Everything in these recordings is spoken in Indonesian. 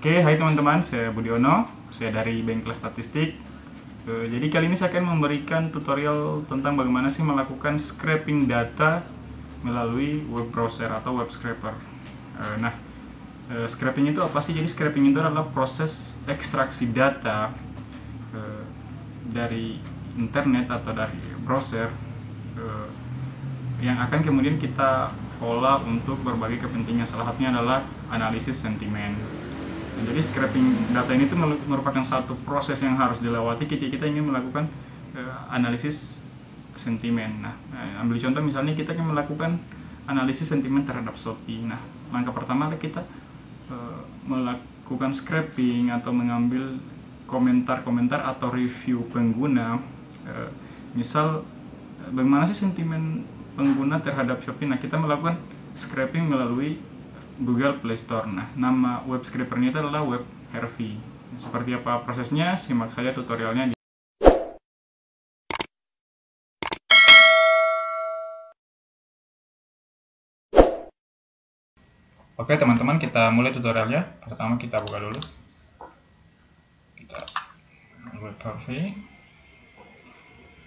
Oke, hai teman-teman, saya Budiono, saya dari Bengkel Statistik. Jadi kali ini saya akan memberikan tutorial tentang bagaimana sih melakukan scraping data melalui web browser atau web scraper. Scraping itu apa sih? Jadi scraping itu adalah proses ekstraksi data dari internet atau dari browser yang akan kemudian kita olah untuk berbagai kepentingan. Salah satunya adalah analisis sentimen. Jadi scraping data ini merupakan satu proses yang harus dilewati ketika kita ingin melakukan analisis sentimen. Ambil contoh misalnya kita ingin melakukan analisis sentimen terhadap Shopee. Langkah pertama adalah kita melakukan scraping atau mengambil komentar-komentar atau review pengguna. Misal bagaimana sih sentimen pengguna terhadap Shopee. Kita melakukan scraping melalui Google Play Store. Nama web scrapernya itu adalah Web Harvey. Seperti apa prosesnya? Simak saja tutorialnya. Oke teman-teman, kita mulai tutorialnya. Pertama kita buka dulu. Kita Web Harvey.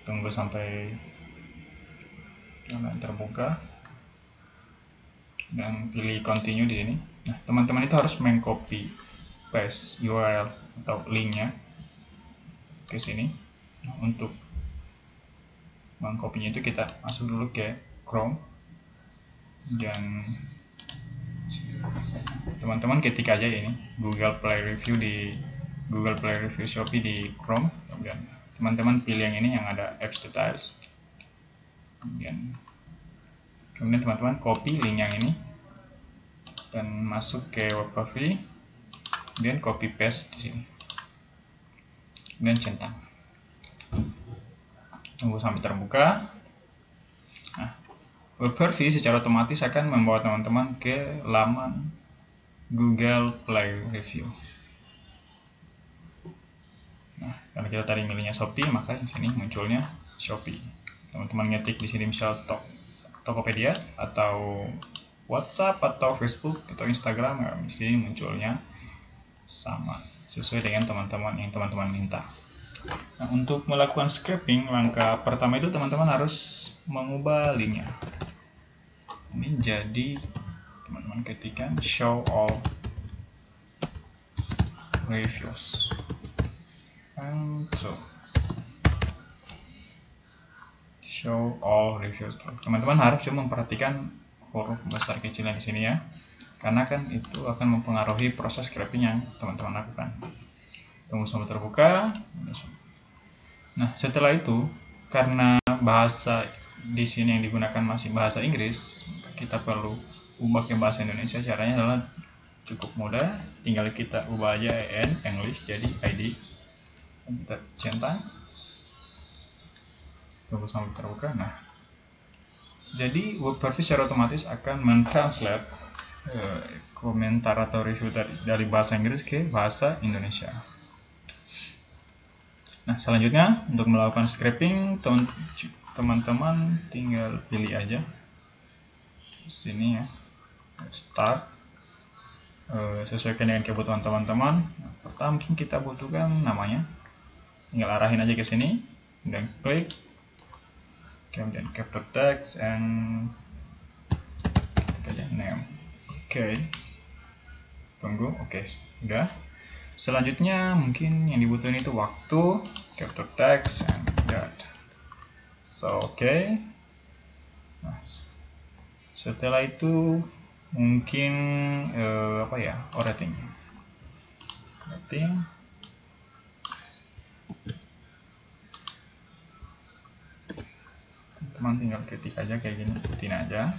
Tunggu sampai terbuka. Dan pilih continue di sini. Teman-teman itu harus mengcopy paste URL atau linknya ke sini. Untuk mengcopy-nya itu kita masuk dulu ke Chrome dan teman-teman ketik aja ini Google Play Review di Google Play Review Shopee di Chrome. Kemudian teman-teman pilih yang ini yang ada Apps Details. Kemudian teman-teman copy link yang ini dan masuk ke Web Harvey, kemudian copy paste di sini dan centang. Tunggu sampai terbuka. Web Harvey secara otomatis akan membawa teman-teman ke laman Google Play Review. Karena kita tadi milihnya Shopee, maka di sini munculnya Shopee. Teman-teman ngetik di sini misal Tokopedia atau WhatsApp atau Facebook atau Instagram, di sini munculnya sama sesuai dengan yang teman-teman minta. Untuk melakukan scraping, langkah pertama itu teman-teman harus mengubah linknya. Ini jadi teman-teman ketikkan show all reviews. Show all reviews. Teman-teman harus cuma memperhatikan huruf besar kecilnya di sini ya, karena kan itu akan mempengaruhi proses scraping yang teman-teman lakukan. Tunggu sampai terbuka. Setelah itu, karena bahasa di sini yang digunakan masih bahasa Inggris, kita perlu ubah ke bahasa Indonesia. Caranya adalah cukup mudah, tinggal kita ubah aja English jadi ID. Kita centang. Tunggu sampai terbuka. Jadi Web Harvey secara otomatis akan mentranslate komentar atau review dari bahasa Inggris ke bahasa Indonesia. Selanjutnya untuk melakukan scraping, teman-teman tinggal pilih aja di sini ya, start. Sesuaikan dengan kebutuhan teman-teman. Pertama mungkin kita butuhkan namanya, tinggal arahin aja ke sini dan klik, kemudian capture text and name. Tunggu. Sudah. Selanjutnya mungkin yang dibutuhin itu waktu, capture text and that. Setelah itu mungkin rating. Teman tinggal ketik aja kayak gini, ikutin aja.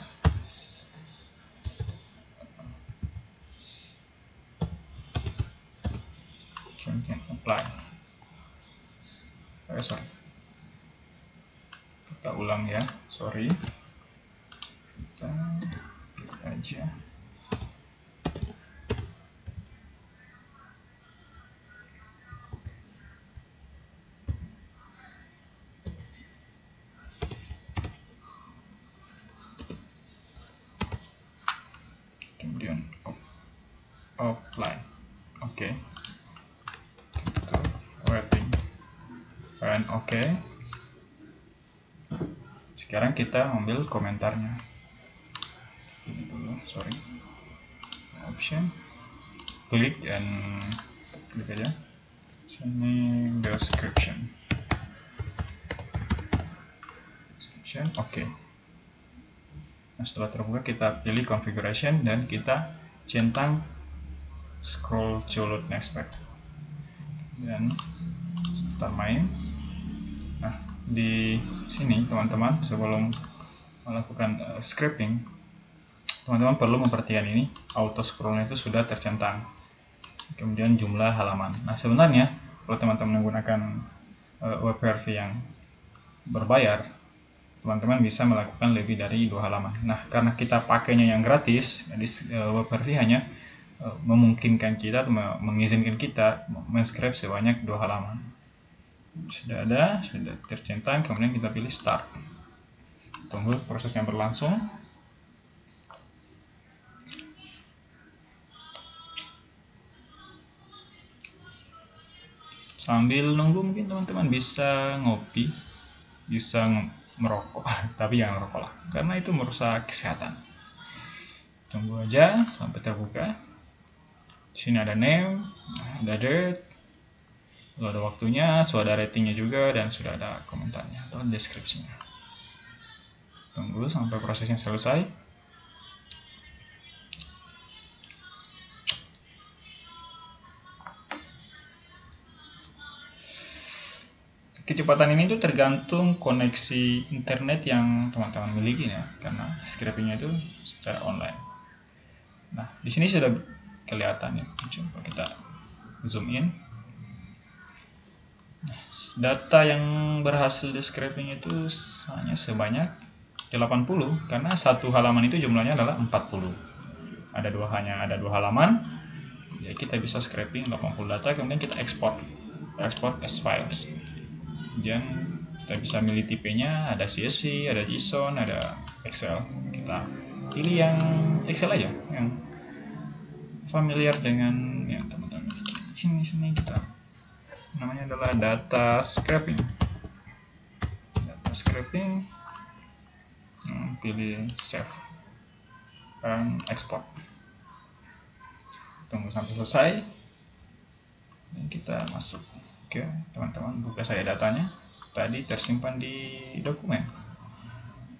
Kemudian apply. Kita ulang ya, sorry. Kita pilih aja. Kemudian apply. Oke. Gitu. Rating. And oke. Sekarang kita ambil komentarnya. Ini dulu, sorry. Option. Klik aja. Sini description. Oke. Nah, setelah terbuka kita pilih configuration dan kita centang scroll to load next page dan start main. Nah, di sini teman-teman sebelum melakukan scripting, teman-teman perlu memperhatikan ini, auto scrollnya itu sudah tercentang, kemudian jumlah halaman. Nah, sebenarnya kalau teman-teman menggunakan WebRV yang berbayar, teman-teman bisa melakukan lebih dari 2 halaman. Nah, karena kita pakainya yang gratis, jadi WebRV hanya memungkinkan kita, mengizinkan kita men-script sebanyak 2 halaman. Sudah ada, sudah tercentang, kemudian kita pilih start. Tunggu prosesnya berlangsung. Sambil nunggu mungkin teman-teman bisa ngopi, bisa merokok, tapi jangan merokok lah, karena itu merusak kesehatan. Tunggu aja sampai terbuka. Di sini ada name, ada date, lalu ada waktunya, sudah ada ratingnya juga, dan sudah ada komentarnya atau deskripsinya. Tunggu sampai prosesnya selesai. Kecepatan ini tuh tergantung koneksi internet yang teman-teman miliki ya, karena scriptingnya itu secara online. Nah, di sini sudah kelihatan ya. Coba kita zoom in. Nah, data yang berhasil di scripting itu hanya sebanyak 80, karena satu halaman itu jumlahnya adalah 40. Hanya ada 2 halaman. Jadi kita bisa scraping 80 data, kemudian kita export as files. Kemudian kita bisa milih tipenya, ada CSV, ada JSON, ada Excel. Kita pilih yang Excel aja, yang familiar dengan yang teman-teman miliki. Sini kita namanya adalah data scraping. Pilih save dan export. Tunggu sampai selesai dan kita masuk. Oke, teman-teman buka saja datanya. Tadi tersimpan di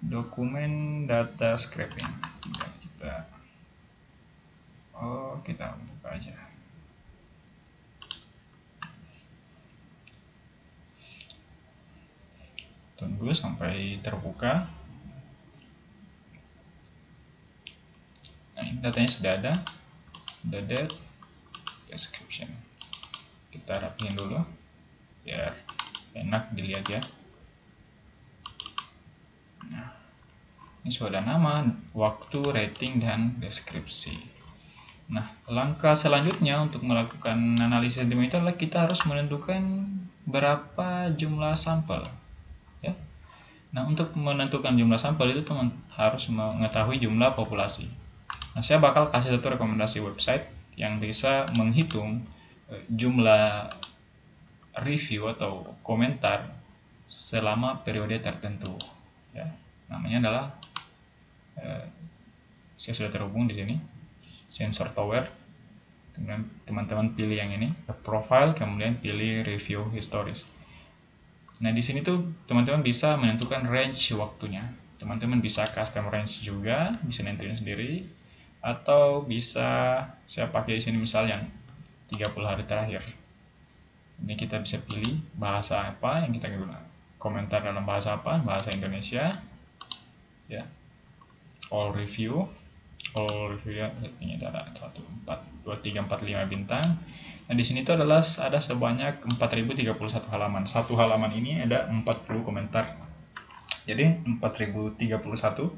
dokumen data scraping. Dan kita buka aja. Tunggu sampai terbuka. Nah, ini datanya sudah ada. Date, description. Kita rapiin dulu biar enak dilihat ya. Nah, ini sudah ada nama, waktu, rating, dan deskripsi. Nah, langkah selanjutnya untuk melakukan analisis sentimen itu adalah kita harus menentukan berapa jumlah sampel ya. Nah, untuk menentukan jumlah sampel itu teman harus mengetahui jumlah populasi. Nah, saya bakal kasih satu rekomendasi website yang bisa menghitung jumlah review atau komentar selama periode tertentu ya. Namanya adalah saya sudah terhubung di sini, Sensor Tower. Kemudian teman-teman pilih yang ini, profile, kemudian pilih review historis. Nah, di sini tuh teman-teman bisa menentukan range waktunya. Teman-teman bisa custom range juga, bisa nentuin sendiri, atau bisa saya pakai di sini misal yang 30 hari terakhir. Ini kita bisa pilih bahasa apa yang kita gunakan. Komentar dalam bahasa apa? Bahasa Indonesia. Ya. All review ya, ratingnya ada 1, 4, 2, 3, 4, 5 bintang. Nah, di sini itu adalah ada sebanyak 4031 halaman. Satu halaman ini ada 40 komentar. Jadi 4031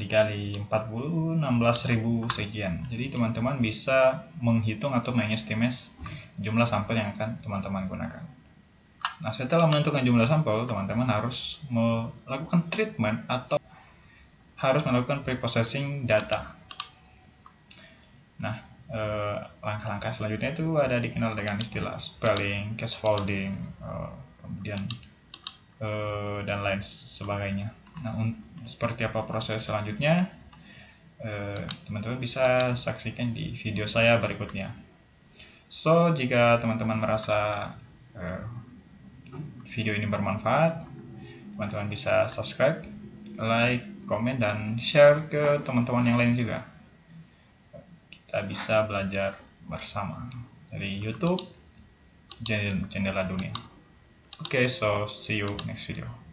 dikali 40, 16.000 sekian. Jadi teman-teman bisa menghitung atau mengestimasi jumlah sampel yang akan teman-teman gunakan. Nah, setelah menentukan jumlah sampel, teman-teman harus melakukan treatment atau harus melakukan preprocessing data. Nah, langkah-langkah langkah selanjutnya itu ada dikenal dengan istilah spelling, scaffolding, kemudian dan lain sebagainya. Nah, seperti apa proses selanjutnya, teman-teman bisa saksikan di video saya berikutnya. So, jika teman-teman merasa video ini bermanfaat, teman-teman bisa subscribe, like, komen, dan share ke teman-teman yang lain juga. Kita bisa belajar bersama dari YouTube Jendela Dunia. Okay, so see you next video.